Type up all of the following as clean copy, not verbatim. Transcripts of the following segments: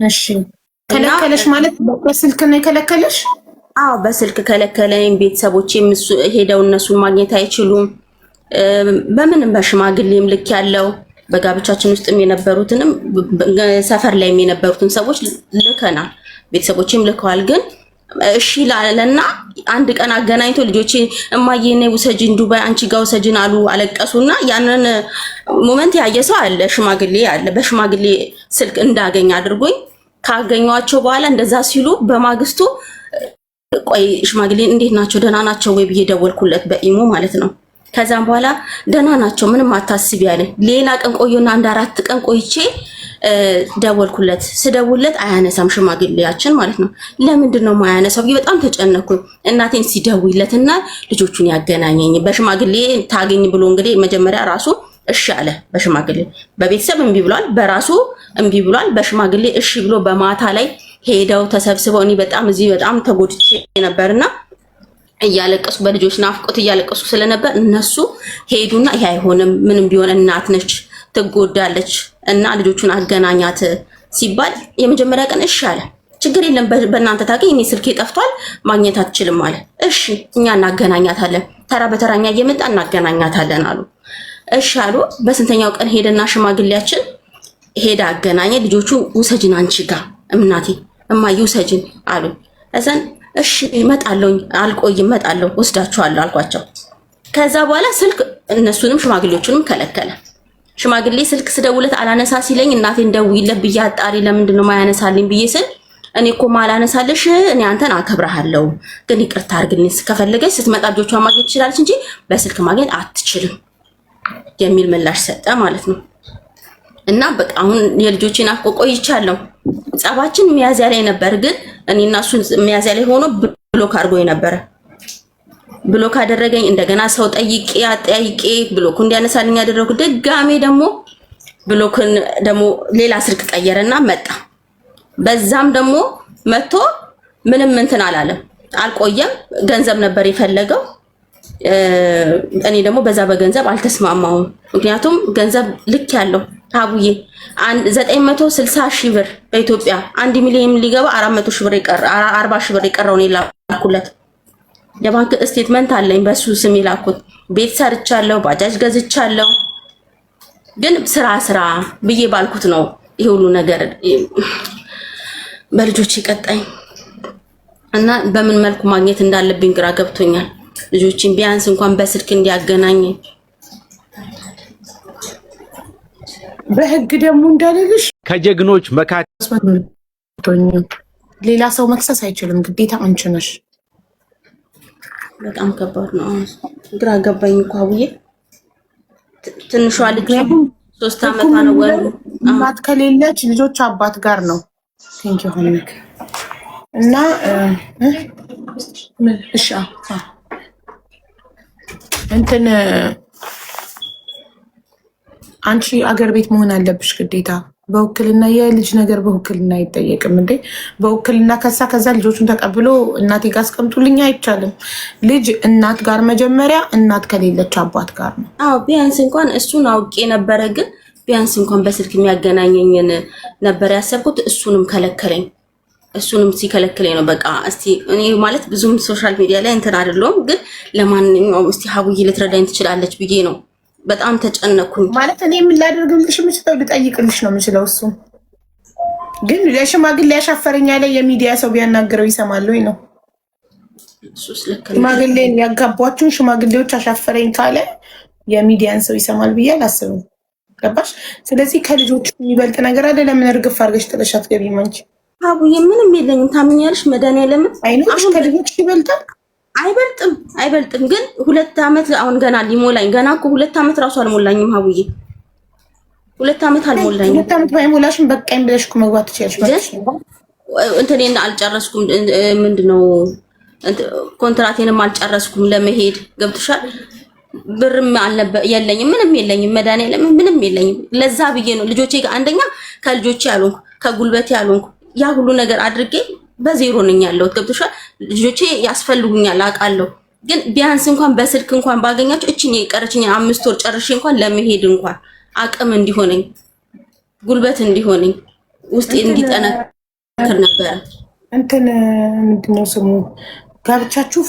እሺ ከለከለሽ ማለት በስልክ ነው የከለከለሽ? አዎ በስልክ ከለከለኝ። ቤተሰቦቼም ሄደው እነሱን ማግኘት አይችሉም። በምንም በሽማግሌም ልክ ያለው በጋብቻችን ውስጥም የነበሩትንም ሰፈር ላይም የነበሩትን ሰዎች ልከናል። ቤተሰቦቼም ልከዋል። ግን እሺ ላለና አንድ ቀን አገናኝቶ ልጆቼ እማዬ ነይ ውሰጂን ዱባይ አንቺ ጋር ውሰጂን አሉ፣ አለቀሱና ያንን ሞመንት ያየ ሰው አለ፣ ሽማግሌ አለ። በሽማግሌ ስልክ እንዳገኝ አድርጎኝ ካገኘኋቸው በኋላ እንደዛ ሲሉ በማግስቱ ቆይ ሽማግሌ እንዴት ናቸው ደህና ናቸው ወይ ብዬ ደወልኩለት በኢሞ ማለት ነው። ከዛም በኋላ ደህና ናቸው ምንም አታስቢ ያለ። ሌላ ቀን ቆየና አንድ 4 ቀን ቆይቼ ደወልኩለት። ስደውልለት አያነሳም ሽማግሌያችን ማለት ነው። ለምንድን ነው ማያነሳው? በጣም ተጨነኩኝ። እናቴን ሲደውይለትና ልጆቹን ያገናኘኝ በሽማግሌ ታገኝ ብሎ እንግዲህ መጀመሪያ ራሱ እሺ አለ። በሽማግሌ በቤተሰብ እምቢ ብሏል፣ በራሱ እምቢ ብሏል። በሽማግሌ እሺ ብሎ በማታ ላይ ሄደው ተሰብስበው እኔ በጣም እዚህ በጣም ተጎድቼ ነበርና እያለቀሱ በልጆች ናፍቆት እያለቀሱ ስለነበር እነሱ ሄዱና ይሄ አይሆንም ምንም ቢሆን እናት ነች ትጎዳለች እና ልጆቹን አገናኛት ሲባል የመጀመሪያ ቀን እሺ አለ። ችግር የለም በእናንተ ታገኝ እኔ ስልኬ ጠፍቷል ማግኘት አትችልም አለ። እሺ እኛ እናገናኛታለን፣ ተራ በተራኛ እየመጣ እናገናኛታለን አሉ። እሺ አሉ። በስንተኛው ቀን ሄደና ሽማግሌያችን ሄዳ አገናኘ። ልጆቹ ውሰጅን አንቺ ጋር እናቴ እማዬ ውሰጅን አሉ። እዛን እሺ እመጣለሁ አልቆይም እመጣለሁ ወስዳችኋለሁ አልኳቸው። ከዛ በኋላ ስልክ እነሱንም ሽማግሌዎቹንም ከለከለ። ሽማግሌ ስልክ ስደውለት አላነሳ ሲለኝ እናቴን ደውይለት ብዬ አጣሪ ለምንድን ነው ማያነሳልኝ ብዬ ስል እኔ እኮ ማላነሳልሽ እኔ አንተን አከብርሃለሁ ግን ይቅርታ አድርግልኝ ከፈለገች ስትመጣ ልጆቿን ማግኘት ትችላለች እንጂ በስልክ ማግኘት አትችልም የሚል ምላሽ ሰጠ ማለት ነው። እና በቃ አሁን የልጆቼን አፍቆ ቆይቻለሁ። ጸባችን ሚያዝያ ላይ ነበር፣ ግን እኔና እሱ ሚያዝያ ላይ ሆኖ ብሎክ አድርጎኝ ነበር። ብሎክ አደረገኝ። እንደገና ሰው ጠይቄ አጠያይቄ ብሎክ እንዲያነሳልኝ ያደረኩ። ድጋሜ ደግሞ ብሎክን ደግሞ ሌላ ስልክ ቀየረና መጣ። በዛም ደግሞ መጥቶ ምንም እንትን አላለም፣ አልቆየም። ገንዘብ ነበር የፈለገው። እኔ ደግሞ በዛ በገንዘብ አልተስማማሁም። ምክንያቱም ገንዘብ ልክ ያለው አቡዬ 960 ሺህ ብር በኢትዮጵያ 1 ሚሊዮን ሊገባ 400 ሺህ ብር ይቀር 40 ሺህ ብር ይቀረው ነው ላኩለት። የባንክ ስቴትመንት አለኝ በሱ ስም ይላኩት። ቤት ሰርቻለሁ፣ ባጃጅ ገዝቻለሁ። ግን ስራ ብዬ ባልኩት ነው ይሄ ሁሉ ነገር በልጆች ይቀጣኝ እና በምን መልኩ ማግኘት እንዳለብኝ ግራ ገብቶኛል። ልጆችን ቢያንስ እንኳን በስልክ እንዲያገናኝ በህግ ደግሞ እንዳለልሽ ከጀግኖች መካከል ሌላ ሰው መክሰስ አይችልም፣ ግዴታ አንቺ ነሽ። በጣም ከባድ ነው። ግራ ገባኝ እኮ አቡዬ። ትንሿ ልጅ 3 ዓመቷ ነው። እናት ከሌለች ልጆች አባት ጋር ነው። ቴንክ ዩ ሆነክ እና እሺ እንትን አንቺ አገር ቤት መሆን አለብሽ ግዴታ። በውክልና የልጅ ነገር በውክልና አይጠየቅም እንዴ? በውክልና ከዛ ልጆቹን ተቀብሎ እናቴ ጋር አስቀምጡልኝ አይቻልም። ልጅ እናት ጋር መጀመሪያ፣ እናት ከሌለች አባት ጋር ነው። አዎ ቢያንስ እንኳን እሱን አውቄ ነበረ፣ ግን ቢያንስ እንኳን በስልክ የሚያገናኘኝን ነበር ያሰብኩት። እሱንም ከለከለኝ። እሱንም ሲከለክለኝ ነው በቃ እስቲ እኔ ማለት ብዙም ሶሻል ሚዲያ ላይ እንትን አይደለሁም፣ ግን ለማንኛውም እስቲ ሀቡዬ ልትረዳኝ ትችላለች ብዬ ነው። በጣም ተጨነኩኝ። ማለት እኔ ምን ላደርግልሽ የምችለው ልጠይቅልሽ ነው የምችለው። እሱ ግን ለሽማግሌ ያሻፈረኛ ላይ የሚዲያ ሰው ቢያናግረው ይሰማል ወይ ነው? ሽማግሌን ያጋቧችሁን ሽማግሌዎች አሻፈረኝ ካለ የሚዲያን ሰው ይሰማል ብዬ አላስብም። ገባሽ? ስለዚህ ከልጆች የሚበልጥ ነገር አለ። ለምን እርግፍ አድርገሽ ጥለሻት ገቢ ማንቺ? አቡዬ ምንም የለኝም ታምኛለሽ። መድኃኒዓለምን አይኖች ከልጆች ይበልጣል። አይበልጥም ግን 2 ዓመት አሁን ገና ሊሞላኝ ገና እኮ 2 ዓመት ራሱ አልሞላኝም ሀቡዬ። 2 ዓመት አልሞላኝም። 2 ዓመት ባይሞላሽም በቃኝ ብለሽ እኮ መግባት ትችያለሽ። እንትኔን አልጨረስኩም። ምንድነው ኮንትራቴንም አልጨረስኩም ለመሄድ ገብቶሻል። ብርም የለኝም፣ ምንም የለኝም። መድኃኒዓለምን ምንም የለኝም። ለዛ ብዬ ነው ልጆቼ ጋር አንደኛ ከልጆቼ ያልሆንኩ ከጉልበቴ ያልሆንኩ ያ ሁሉ ነገር አድርጌ በዜሮ ነኝ ያለሁት። ገብቶሻል። ልጆቼ ያስፈልጉኛል አውቃለሁ፣ ግን ቢያንስ እንኳን በስልክ እንኳን ባገኛቸው እቺን የቀረችኝ 5 ወር ጨርሼ እንኳን ለመሄድ እንኳን አቅም እንዲሆነኝ ጉልበት እንዲሆነኝ ውስጤ እንዲጠነክር ነበረ። እንትን ምንድነው ስሙ ጋብቻችሁ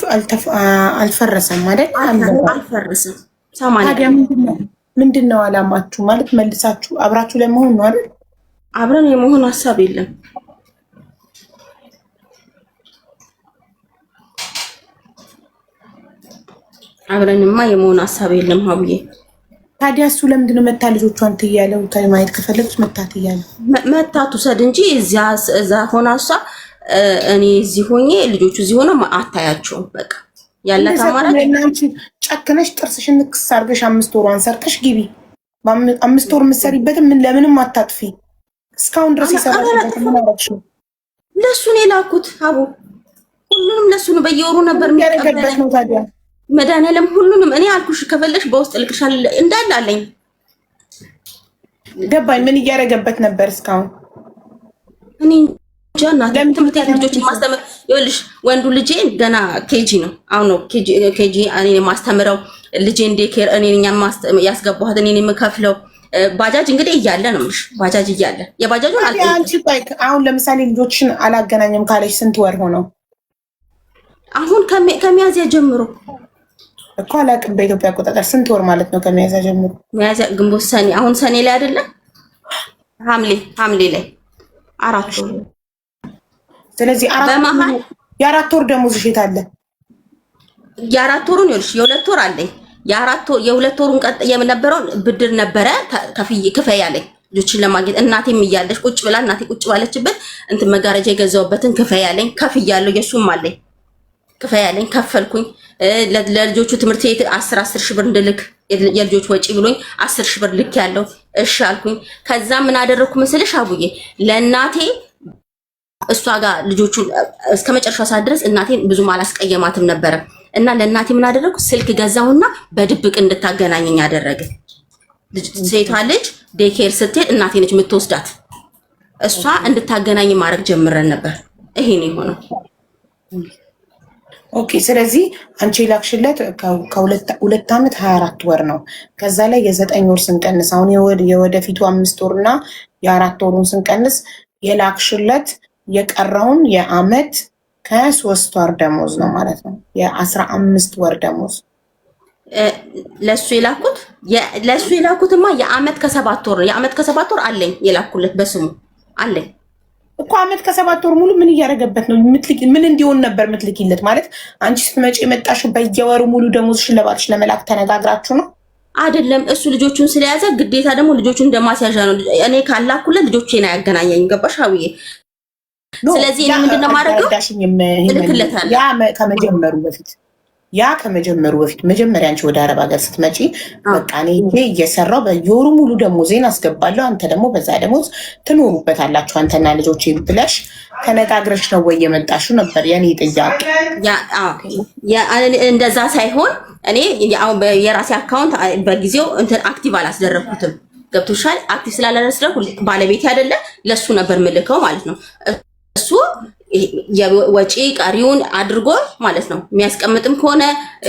አልፈረሰም ማለት አልፈረሰም። ታዲያ ምንድነው አላማችሁ? ማለት መልሳችሁ አብራችሁ ለመሆን ነው አይደል? አብረን የመሆን ሀሳብ የለም። አብረንማ የመሆን ሀሳብ የለም ሀቡዬ። ታዲያ እሱ ለምንድነው መታ ልጆቿን ትያለው? ማየት ከፈለግች መታ ትያለው። መታቱ ሰድ እንጂ እዛ ሆና እሷ እኔ እዚህ ሆኜ ልጆቹ እዚህ ሆነ አታያቸውም። በቃ ያላት አማራጭ እናንቺ ጨክነሽ ጥርስሽን ንክስ አድርገሽ 5 ወሯን ሰርተሽ ግቢ። በ5 ወር የምትሰሪበትን ምን ለምንም አታጥፊ። እስካሁን ድረስ ይሰራል። ለሱ ነው የላኩት አቡ። ሁሉንም ለሱ ነው በየወሩ ነበር የሚያደርገበት ነው። ታዲያ መድኃኒዓለም ሁሉንም እኔ አልኩሽ ከፈለሽ በውስጥ ልክሻል እንዳለ አለኝ። ገባኝ። ምን እያደረገበት ነበር እስካሁን? እኔ ጃና ትምህርት ቤት ልጆችን ማስተምር ይኸውልሽ፣ ወንዱ ልጄ ገና ኬጂ ነው። አሁን ነው ኬጂ እኔ ማስተምረው። ልጄን ዴኬር እኔ ነኝ ያስገባኋት፣ እኔ ነኝ የምከፍለው። ባጃጅ እንግዲህ እያለ ነው ምሽ ባጃጅ እያለ የባጃጁን አንቺ አሁን ለምሳሌ ልጆችን አላገናኘም ካለሽ ስንት ወር ሆነው? አሁን ከሚያዝያ ጀምሮ እኮ አላውቅም። በኢትዮጵያ አቆጣጠር ስንት ወር ማለት ነው? ከሚያዝያ ጀምሮ ሚያዝያ፣ ግንቦት፣ ሰኔ። አሁን ሰኔ ላይ አይደለም ሐምሌ ላይ 4 ወር። ስለዚህ የአራት ወር ደሞዝሽ የት አለ? የ4 ወሩን ይኸውልሽ የ2 ወር አለኝ። የ2 ወሩን ቀጥ የነበረውን ብድር ነበረ ክፈይ ያለኝ ልጆችን ለማግኘት። እናቴም እያለች ቁጭ ብላ እናቴ ቁጭ ባለችበት እንትን መጋረጃ የገዛውበትን ክፈይ ያለኝ ከፍያለሁ። የሱም አለኝ ክፈይ ያለኝ ከፈልኩኝ። ለልጆቹ ትምህርት ቤት 10 ሺህ ብር እንድልክ የልጆች ወጪ ብሎኝ 10 ሺህ ብር ልክ ያለው እሺ አልኩኝ። ከዛ ምን አደረኩ መስልሽ አቡዬ? ለእናቴ እሷ ጋር ልጆቹን እስከ መጨረሻ ሰዓት ድረስ እናቴን ብዙም አላስቀየማትም ነበረ እና ለእናቴ ምን አደረኩ? ስልክ ገዛውና በድብቅ እንድታገናኘኝ አደረገ። ሴቷ ልጅ ዴኬር ስትሄድ እናቴ ነች የምትወስዳት። እሷ እንድታገናኝ ማድረግ ጀምረን ነበር። ይሄ ነው የሆነው። ኦኬ። ስለዚህ አንቺ ላክሽለት ከ2 ዓመት 24 ወር ነው። ከዛ ላይ የ9 ወር ስንቀንስ አሁን የወደፊቱ 5 ወርና የ4 ወሩን ስንቀንስ የላክሽለት የቀረውን የአመት ከ3 ወር ደሞዝ ነው ማለት ነው። የ15 ወር ደሞዝ ለሱ የላኩትማ የአመት ከ7 ወር ነው። የአመት ከ7 ወር አለኝ የላኩለት በስሙ አለኝ እኮ። አመት ከ7 ወር ሙሉ ምን እያደረገበት ነው? ምን እንዲሆን ነበር ምትልኪለት? ማለት አንቺ ስትመጪ የመጣሽው በየወሩ ሙሉ ደሞዝሽን ለባልሽ ለመላክ ተነጋግራችሁ ነው አይደለም? እሱ ልጆቹን ስለያዘ ግዴታ ደግሞ ልጆቹን እንደማስያዣ ነው። እኔ ካላኩለት ልጆቼን አያገናኘኝ። ገባሽ አውዬ? ስለዚህ እኔ ምንድነው ማድረገው? እልክለታለሁ። ያ ከመጀመሩ በፊት መጀመሪያ አንቺ ወደ አረብ ሀገር ስትመጪ በቃ እኔ እየሰራው በየወሩ ሙሉ ደሞዜን አስገባለሁ፣ አንተ ደግሞ በዛ ደሞዝ ትኖሩበታላችሁ አንተና ልጆቼ ብለሽ ተነጋግረሽ ነው ወይ የመጣሽው ነበር የኔ ጥያቄ። እንደዛ ሳይሆን እኔ የራሴ አካውንት በጊዜው እንትን አክቲቭ አላስደረኩትም። ገብቶሻል? አክቲቭ ስላላደረኩ ባለቤት አይደለ ለሱ ነበር ምልከው ማለት ነው። እሱ የወጪ ቀሪውን አድርጎ ማለት ነው። የሚያስቀምጥም ከሆነ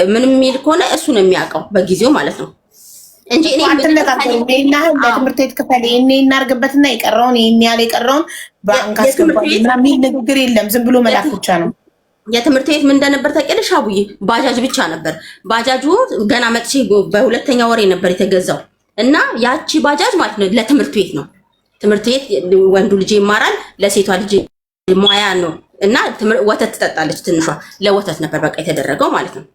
ምንም የሚል ከሆነ እሱ ነው የሚያውቀው በጊዜው ማለት ነው እንጂ እኔ ለትምህርት ቤት ክፈል ይሄን እናርግበትና የቀረውን ይሄን ያህል የቀረውን ባንክ አስገባል ምናምን የሚል ንግግር የለም። ዝም ብሎ መላክ ብቻ ነው። የትምህርት ቤት ምን እንደነበር ታውቂያለሽ አቡዬ? ባጃጅ ብቻ ነበር። ባጃጁ ገና መጥቼ በሁለተኛ ወሬ ነበር የተገዛው እና ያቺ ባጃጅ ማለት ነው ለትምህርት ቤት ነው። ትምህርት ቤት ወንዱ ልጅ ይማራል፣ ለሴቷ ልጅ ሙያ ነው እና ወተት ትጠጣለች። ትንሿ ለወተት ነበር በቃ የተደረገው ማለት ነው።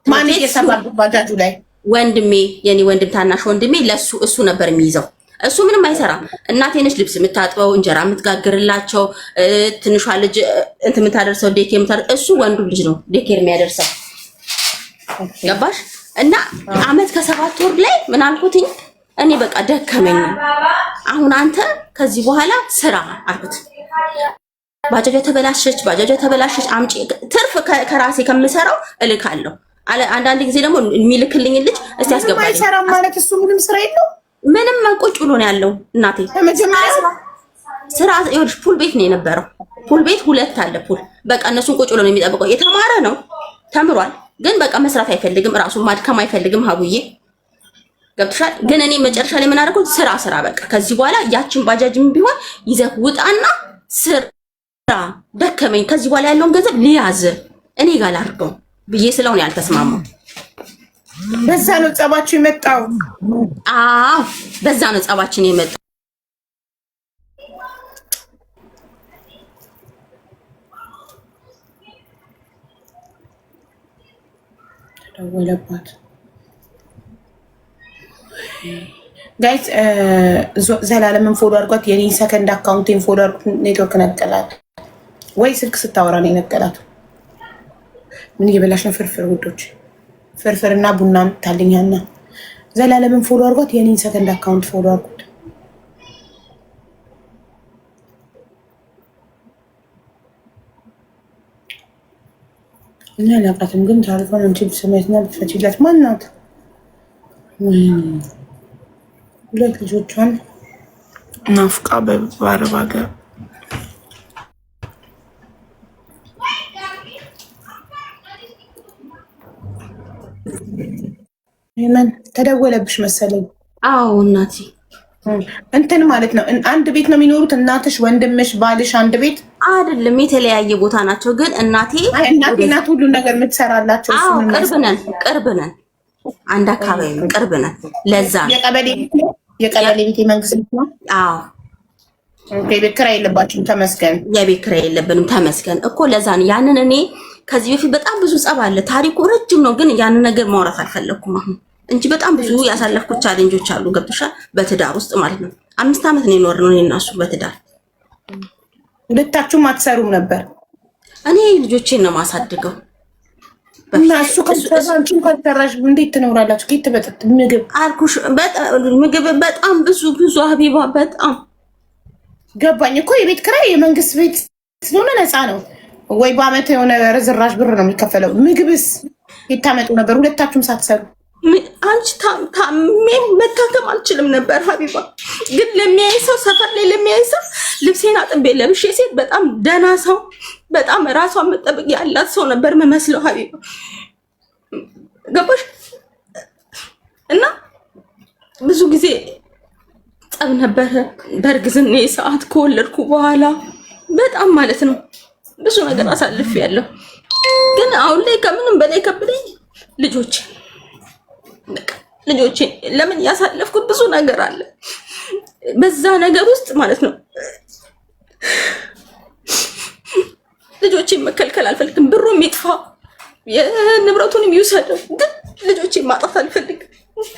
ማን እየሰራል ባጃጁ ላይ? ወንድሜ፣ የኔ ወንድም ታናሽ ወንድሜ ለሱ እሱ ነበር የሚይዘው። እሱ ምንም አይሰራም። እናቴ ነች ልብስ የምታጥበው፣ እንጀራ የምትጋግርላቸው፣ ትንሿ ልጅ እንትን የምታደርሰው ዴኬር የምታደርሰው እሱ ወንዱ ልጅ ነው ዴኬር የሚያደርሰው። ገባሽ? እና አመት ከ7 ወር ላይ ምን አልኩትኝ እኔ በቃ ደከመኝ። አሁን አንተ ከዚህ በኋላ ስራ አልኩት። ባጃጃ ተበላሸች አምጪ፣ ትርፍ ከራሴ ከምሰራው እልካለሁ። አንዳንድ ጊዜ ደግሞ የሚልክልኝ ልጅ እስቲ ያስገባኝ። አይሰራም ማለት እሱ ምንም ስራ የለው፣ ምንም ቁጭ ብሎ ነው ያለው። እናቴ ስራ ይኸውልሽ፣ ፑል ቤት ነው የነበረው። ፑል ቤት 2 አለ ፑል። በቃ እነሱን ቁጭ ብሎ ነው የሚጠብቀው። የተማረ ነው ተምሯል፣ ግን በቃ መስራት አይፈልግም፣ ራሱን ማድከም አይፈልግም። ሀቡዬ ገብቶሻል? ግን እኔ መጨረሻ ላይ ምን አደረኩት? ስራ በቃ ከዚህ በኋላ ያችን ባጃጅም ቢሆን ይዘህ ውጣና ስራ ደከመኝ፣ ከዚህ በኋላ ያለውን ገንዘብ ሊያዝ እኔ ጋር ላድርገው ብዬ ስለሆነ ያልተስማማው። በዛ ነው ጸባችሁ የመጣው። አዎ በዛ ነው ጸባችን የመጣው። ደወለባት ጋይስ ዘላለምን ፎሎ አድርጓት። የኔን ሰከንድ አካውንቴን ፎሎ አድርጓት። ኔትወርክ ነቀላት ወይ ስልክ ስታወራ ነው የነቀላት። ምን እየበላሽ ነው? ፍርፍር ውዶች፣ ፍርፍርና ቡና ታልኛና ዘላለምን ፎሎ አድርጓት። የኔን ሰከንድ አካውንት ፎሎ አድርጓት። እና ላቃትም ግን ታሪኳን አንቺ ስሜትና ብትፈቺላት ማናት? ሁለት ልጆቿን ናፍቃ በአረብ ሀገር ምን ተደወለብሽ መሰለኝ? አዎ እናቴ እንትን ማለት ነው። አንድ ቤት ነው የሚኖሩት? እናትሽ፣ ወንድምሽ፣ ባልሽ አንድ ቤት አይደለም፣ የተለያየ ቦታ ናቸው። ግን እናቴ ናት ሁሉ ነገር የምትሰራላቸው። ቅርብ ነን፣ አንድ አካባቢ ቅርብ ነን። ለዛ የቀበሌ ቤት የመንግስት ነው። አዎ የቤት ኪራይ የለባችሁም? ተመስገን። የቤት ኪራይ የለብንም ተመስገን እኮ። ለዛ ነው ያንን እኔ ከዚህ በፊት በጣም ብዙ ጸብ አለ፣ ታሪኩ ረጅም ነው። ግን ያንን ነገር ማውራት አልፈለኩም አሁን እንጂ በጣም ብዙ ያሳለፍኩት ቻሌንጆች አሉ። ገብቶሻል? በትዳር ውስጥ ማለት ነው። 5 ዓመት ነው የኖርነው እኔ እና እሱ በትዳር። ሁለታችሁም አትሰሩም ነበር? እኔ ልጆቼን ነው ማሳድገው እና እሱ አንቺም ካልሰራሽ እንዴት ትኖራላችሁ? ጌት በጠጥ ምግብ አልኩሽ። ምግብ በጣም ብዙ ሀቢባ በጣም ገባኝ እኮ። የቤት ኪራይ የመንግስት ቤት ስለሆነ ነፃ ነው ወይ? በአመት የሆነ ርዝራሽ ብር ነው የሚከፈለው። ምግብስ የታመጡ ነበር ሁለታችሁም ሳትሰሩ? አንቺ ታሜም መታከም አልችልም ነበር ሀቢባ። ግን ለሚያይ ሰው ሰፈር ላይ ለሚያይ ሰው ልብሴን አጥቤ ለብሼ ሴት በጣም ደህና ሰው፣ በጣም ራሷን መጠበቅ ያላት ሰው ነበር የምመስለው ሀቢባ። ገባሽ? እና ብዙ ጊዜ ጠብ ነበረ በእርግዝና ሰዓት፣ ከወለድኩ በኋላ በጣም ማለት ነው ብዙ ነገር አሳልፌያለሁ። ግን አሁን ላይ ከምንም በላይ ከብደኝ ልጆቼ ለምን ያሳለፍኩት ብዙ ነገር አለ። በዛ ነገር ውስጥ ማለት ነው ልጆቼን መከልከል አልፈልግም። ብሩም ይጥፋ የንብረቱንም ይውሰደው፣ ግን ልጆቼን ማጣት አልፈልግም።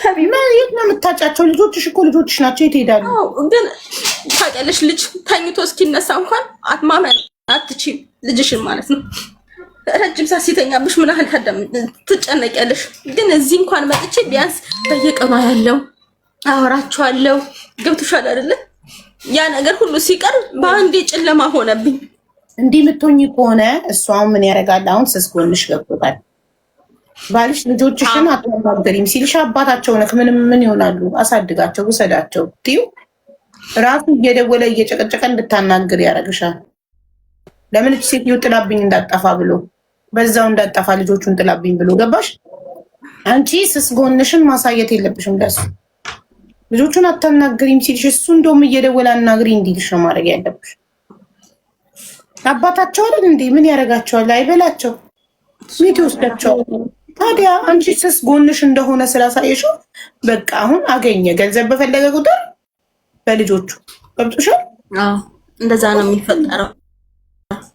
ሀቢባ የት ነው የምታጫቸው? ልጆችሽ እኮ ልጆችሽ ናቸው። የት ሄዳሉ? ግን ታውቂያለሽ ልጅ ተኝቶ እስኪነሳ እንኳን አትማመን አትችይም ልጅሽን ማለት ነው። ረጅም ሰዓት ሲተኛብሽ ምን ያህል ትጨነቂያለሽ። ግን እዚህ እንኳን መጥቼ ቢያንስ በየቀኑ ያለው አወራቸዋለሁ። ገብቶሻል አይደለ? ያ ነገር ሁሉ ሲቀር በአንዴ ጨለማ ሆነብኝ። እንዲህ የምትሆኝ ከሆነ እሱ አሁን ምን ያደርጋል? አሁን ስስ ጎንሽ ገብቶታል። ባልሽ ልጆችሽን አትናገሪም ሲልሽ አባታቸው ነክ ምን ይሆናሉ? አሳድጋቸው፣ ውሰዳቸው ትዩ ራሱ እየደወለ እየጨቀጨቀ እንድታናግር ያደርግሻል። ለምን እቺ ሴትዮ ጥላብኝ እንዳጠፋ ብሎ በዛው እንዳጠፋ ልጆቹን ጥላብኝ ብሎ ገባሽ? አንቺ ስስ ጎንሽን ማሳየት የለብሽም ለሱ። ልጆቹን አታናግሪም ሲልሽ እሱ እንደውም እየደወለ አናግሪ እንዲልሽ ነው ማድረግ ያለብሽ። አባታቸው አይደል እንዴ? ምን ያደርጋቸዋል? አይበላቸው፣ ቤት ይወስዳቸው። ታዲያ አንቺ ስስ ጎንሽ እንደሆነ ስላሳየሽው በቃ አሁን አገኘ ገንዘብ በፈለገ ቁጥር በልጆቹ ገብቶሻል? አዎ እንደዛ ነው የሚፈጠረው።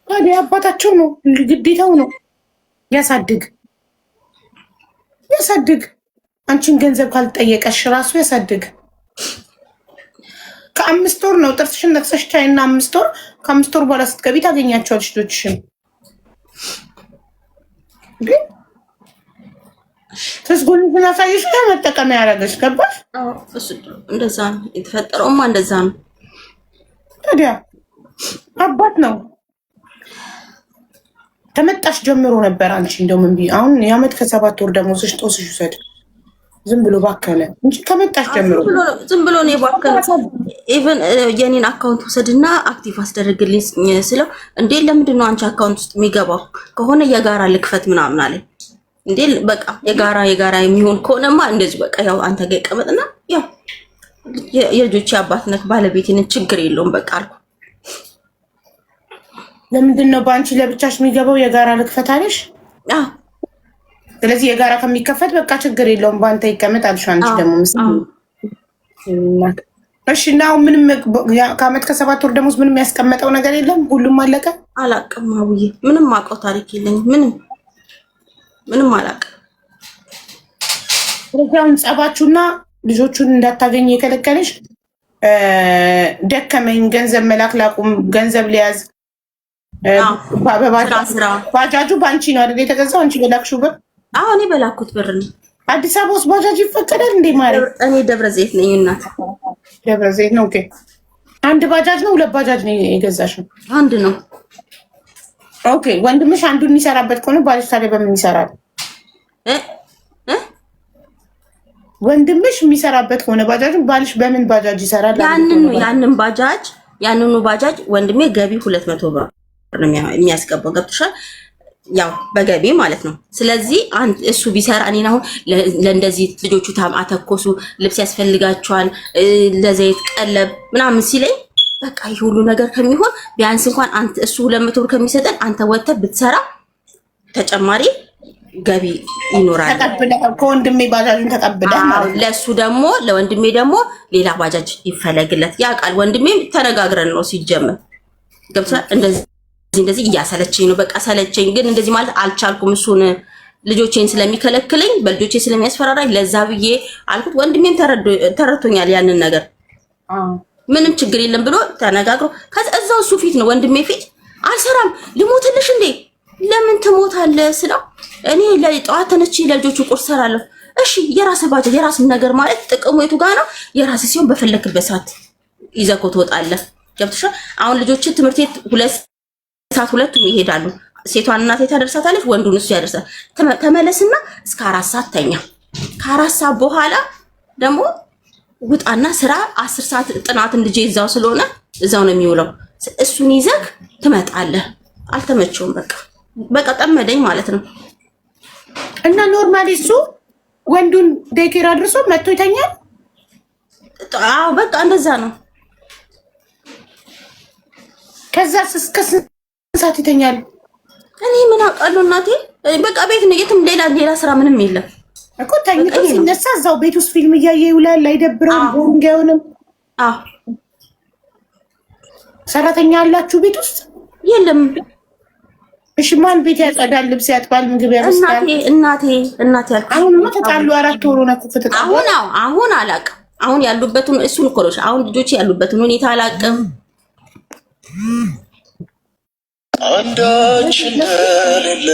ታዲያ አባታቸው ነው፣ ግዴታው ነው። ያሳድግ። አንቺን ገንዘብ ካልጠየቀሽ ራሱ ያሳድግ። ከ5 ወር ነው ጥርስሽን ነክሰሽ ቻይና 5 ወር። ከ5 ወር በኋላ ስትገቢ ታገኛቸዋለሽ ልጆችሽን። ግን ተስጎን አሳይሽ መጠቀም ያደረገሽ ገባሽ? እሱ እንደዛ ነው የተፈጠረውማ፣ እንደዛ ነው። ታዲያ አባት ነው። ከመጣሽ ጀምሮ ነበር አንቺ እንደው ምን ቢ አሁን የዓመት ከ7 ወር ደሞዝሽ ጦስሽ ውሰድ። ዝም ብሎ ባከለ እንጂ ከመጣሽ ጀምሮ ዝም ብሎ ነው ባከለ። ኢቭን የኔን አካውንት ወሰድና አክቲቭ አስደርግልኝ ስለው እንዴ ለምንድን ነው አንቺ አካውንት ውስጥ የሚገባው? ከሆነ የጋራ ልክፈት ምናምን አለኝ። እንዴ በቃ የጋራ የሚሆን ከሆነማ እንደዚህ በቃ ያው አንተ ጋር ይቀመጥና ያው የልጆች አባት ነህ ባለቤት ነህ ችግር የለውም በቃ አልኩ። ለምንድን ነው በአንቺ ለብቻሽ የሚገባው? የጋራ ልክፈት አለሽ? አዎ ስለዚህ የጋራ ከሚከፈት በቃ ችግር የለውም በአንተ ይቀመጥ አልሽ። አንቺ ደግሞ እሺ ናው ምንም ከአመት ከ7 ወር ደሞዝ ምንም ያስቀመጠው ነገር የለም? ሁሉም አለቀ? አላቅም አውዬ ምንም አውቀው ታሪክ የለኝም። ምንም አላቅም። ስለዚህ ጸባችሁና ልጆቹን እንዳታገኝ የከለከለሽ ደከመኝ ገንዘብ መላክ ላቁም ገንዘብ ሊያዝ ባጃጁ በአንቺ ነው አይደል የተገዛው? አንቺ በላክሽው ብር? አዎ እኔ በላኩት ብር ነው። አዲስ አበባ ውስጥ ባጃጅ ይፈቀዳል እንዴ ማለት? እኔ ደብረ ዘይት ነኝ እናት። ደብረ ዘይት ነው። ኦኬ አንድ ባጃጅ ነው ሁለት ባጃጅ ነው የገዛሽው? አንድ ነው። ኦኬ ወንድምሽ አንዱን የሚሰራበት ከሆነ ባልሽ ታዲያ በምን ይሰራል? ወንድምሽ የሚሰራበት ከሆነ ባጃጅ ባልሽ በምን ባጃጅ ይሰራል? ያንኑ ባጃጅ ወንድሜ ገቢ 200 ብር ነው የሚያስገባው። ገብቶሻል? ያው በገቢ ማለት ነው። ስለዚህ እሱ ቢሰራ እኔን አሁን ለእንደዚህ ልጆቹ አተኮሱ ልብስ ያስፈልጋቸዋል ለዘይት ቀለብ ምናምን ሲለኝ በቃ ይሄ ሁሉ ነገር ከሚሆን ቢያንስ እንኳን እሱ 200 ብር ከሚሰጠን አንተ ወጥተህ ብትሰራ ተጨማሪ ገቢ ይኖራል። ተቀብለህ ከወንድሜ ባጃጁን ተቀብለህ ማለት ነው። ለሱ ደግሞ ለወንድሜ ደግሞ ሌላ ባጃጅ ይፈለግለት። ያ ቃል ወንድሜ ተነጋግረን ነው ሲጀመር ገብቶሻል? እንደዚህ እያሰለቸኝ ነው በቃ ሰለቸኝ። ግን እንደዚህ ማለት አልቻልኩም። እሱን ልጆቼን ስለሚከለክለኝ በልጆቼ ስለሚያስፈራራኝ ለዛ ብዬ አልኩት። ወንድሜም ተረቶኛል ያንን ነገር ምንም ችግር የለም ብሎ ተነጋግሮ ከዛ እዛው እሱ ፊት ነው ወንድሜ ፊት አልሰራም ልሞትልሽ እንዴ ለምን ትሞታለህ ስለው እኔ ለጠዋት ተነስቼ ለልጆቹ ቁርስ ሰራለሁ። እሺ የራስህ ባጃጅ የራስህ ነገር ማለት ጥቅሙ የቱ ጋር ነው? የራስህ ሲሆን በፈለክበት ሰዓት ይዘህ እኮ ትወጣለህ። ገብቶሻል? አሁን ልጆች ትምህርት ቤት 2 ሰዓት ሁለቱም ይሄዳሉ። ሴቷን እናቴ ታደርሳታለች፣ ወንዱን እሱ ያደርሳል። ተመለስና እስከ 4 ሰዓት ተኛ። ከ4 ሰዓት በኋላ ደግሞ ውጣና ስራ 10 ሰዓት ጥናትን ልጄ እዛው ስለሆነ እዛው ነው የሚውለው። እሱን ይዘህ ትመጣለህ። አልተመቸውም በቃ ጠመደኝ ማለት ነው። እና ኖርማሊ እሱ ወንዱን ዴኬር አድርሶ መጥቶ ይተኛል። አዎ በቃ እንደዛ ነው። ከዛ እስከ ስንት ሰዓት ይተኛል? እኔ ምን አውቃለሁ እናቴ። በቃ ቤት ነው፣ የትም ሌላ ስራ ምንም የለም እኮ። ተኝቶ ሲነሳ እዛው ቤት ውስጥ ፊልም እያየ ይውላል። አይደብረውም? ቦንጋውንም ሰራተኛ አላችሁ ቤት ውስጥ? የለም። እሺ ማን ቤት ያጸዳል? ልብስ ያጥባል? ምግብ ያበስላል? እናቴ ያልኩት። አሁንማ ተጣሉ። 4 ወር ነው ከተጣሉ። አሁን አላውቅም። አሁን ያሉበትን እሱን እኮ ነው። አሁን ልጆች ያሉበትን ሁኔታ አላውቅም። አንዳች እንደሌለ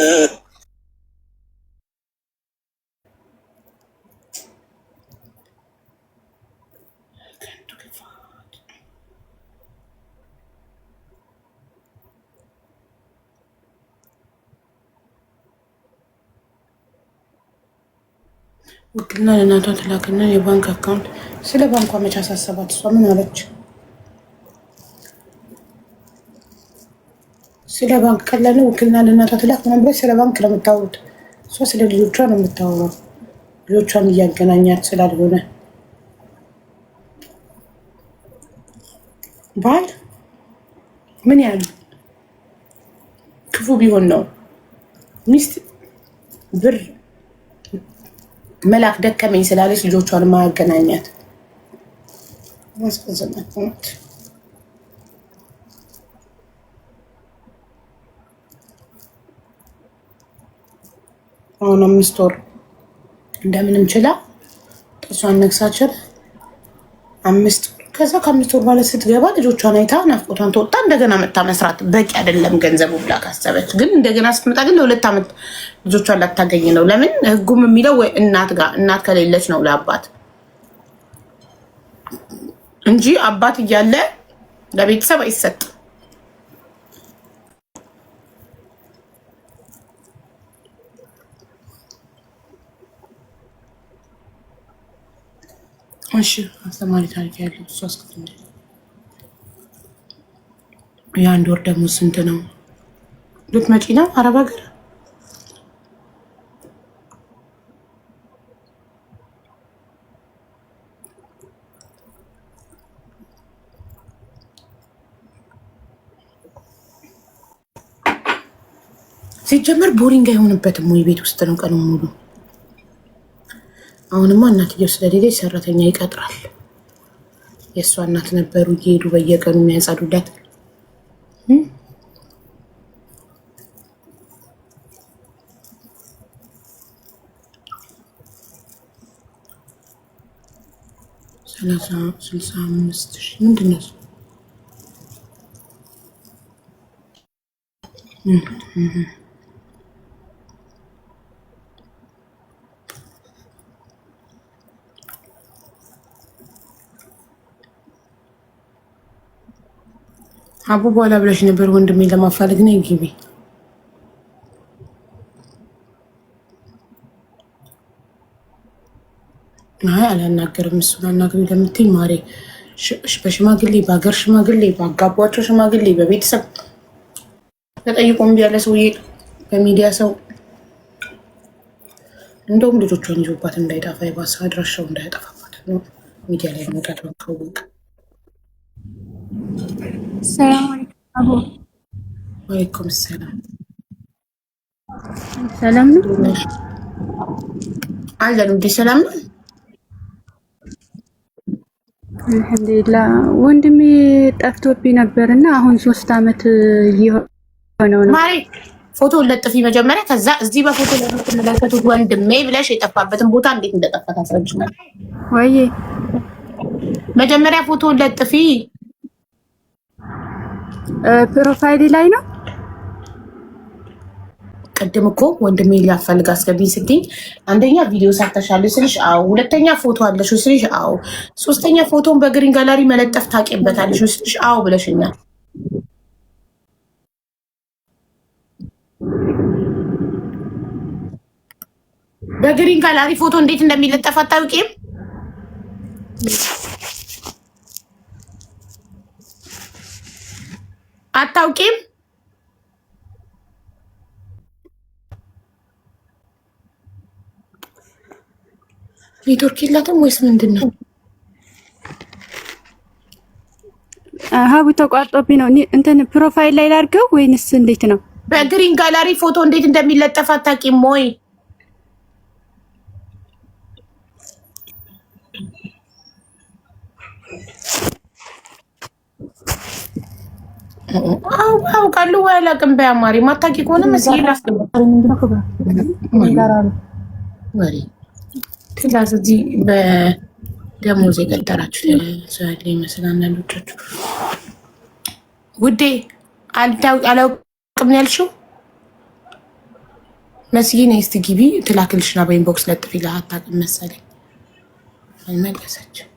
ውክልና ለእናቷ ተላክና የባንክ አካውንት። ስለ ባንኳ መች አሳሰባት? እሷ ምን አለች? ስለ ባንክ ቀላል ነው። ውክልና ለእናቷ ተላክ ምናምን ብለሽ ስለ ባንክ ነው የምታወሩት። እሷ ስለ ልጆቿ ነው የምታወራው። ልጆቿን እያገናኛት ስላልሆነ ባል ምን ያህል ክፉ ቢሆን ነው ሚስት ብር መላክ ደከመኝ ስላለች ልጆቿን ማያገናኛት? ማስፈዘናት አሁን 5 ወር እንደምንም ችላ ጥሷን ነግሳችል 5 ከዛ ከ5 ወር በኋላ ስትገባ ልጆቿን አይታ ናፍቆቷን ተወጣ። እንደገና መታ መስራት በቂ አይደለም ገንዘቡ ብላ ካሰበች ግን እንደገና ስትመጣ ግን ለ2 ዓመት ልጆቿን ላታገኝ ነው። ለምን? ህጉም የሚለው ወይ እናት ከሌለች ነው ለአባት እንጂ አባት እያለ ለቤተሰብ አይሰጥም። እሺ አስተማሪ ታሪክ ያለው እሱ አስከፍል። የ1 ወር ደግሞ ስንት ነው? ልትመጪ ነው አረብ ሀገር? ሲጀመር ቦሪንግ አይሆንበትም ወይ ቤት ውስጥ ነው ቀኑ ሙሉ። አሁንማ እናትየው ስለሌለች ሰራተኛ ይቀጥራል። የእሷ እናት ነበሩ እየሄዱ በየቀኑ የሚያጸዱላት። ሰላሳ 65,000 ምንድን ነው? አቡ በኋላ ብለሽ ነበር ወንድሜ ለማፋለግ ነው ግቢ። አይ አላናገርም። እሱን አናግሪ ለምትይ ማሬ በሽማግሌ በሀገር ሽማግሌ በአጋቧቸው ሽማግሌ በቤተሰብ ተጠይቆ እምቢ ያለ ሰውዬ በሚዲያ ሰው እንደውም ልጆቿን ይዞባት እንዳይጠፋ የባሰ አድራሻው እንዳያጠፋባት ነው ሚዲያ ላይ መውጣት ማካወቅ። ሰላም አለይኩም አቡ። ወአለይኩም ሰላም። ሰላም ነው አለን እንዴ? ሰላም ነው አልሐምዱሊላህ። ወንድሜ ጠፍቶብኝ ነበርና አሁን 3 አመት እየሆነው ነው። ማሪ ፎቶ ለጥፊ መጀመሪያ፣ ከዛ እዚህ በፎቶ ላይ የምትመለከቱት ወንድሜ ብለሽ የጠፋበትን ቦታ እንዴት እንደጠፋ ታስረጅናል ወይ? መጀመሪያ ፎቶ ለጥፊ። ፕሮፋይል ላይ ነው። ቅድም እኮ ወንድሜ ሊያፈልግ አስገብኝ ስትኝ አንደኛ ቪዲዮ ሰርተሻል ስልሽ አዎ፣ ሁለተኛ ፎቶ አለሽ ስልሽ አዎ፣ ሶስተኛ ፎቶን በግሪን ጋላሪ መለጠፍ ታውቂበታለሽ ስልሽ አዎ ብለሽኛል። በግሪን ጋላሪ ፎቶ እንዴት እንደሚለጠፍ አታውቂም? አታውቂም? ኔትወርክ የላትም ወይስ ምንድን ነው? ሀቡ ተቋርጦብኝ ነው። እንትን ፕሮፋይል ላይ ላድርገው ወይንስ እንዴት ነው? በግሪን ጋላሪ ፎቶ እንዴት እንደሚለጠፍ አታውቂም ወይ? አውቃለሁ ወይ አላውቅም። በያማሪ ማታውቂ ከሆነ መስዬ ወሬ ትእዛዝ እዚህ በደሞዝ የቀጠራችሁ ሰው ያለ ይመስል አንዳንዶቻችሁ። ውዴ አላውቅም ያልሽው መስዬ ነይ እስኪ ግቢ ትላክልሽና በኢንቦክስ ለጥፊ። አታውቅም መሰለኝ አልመለሰችም።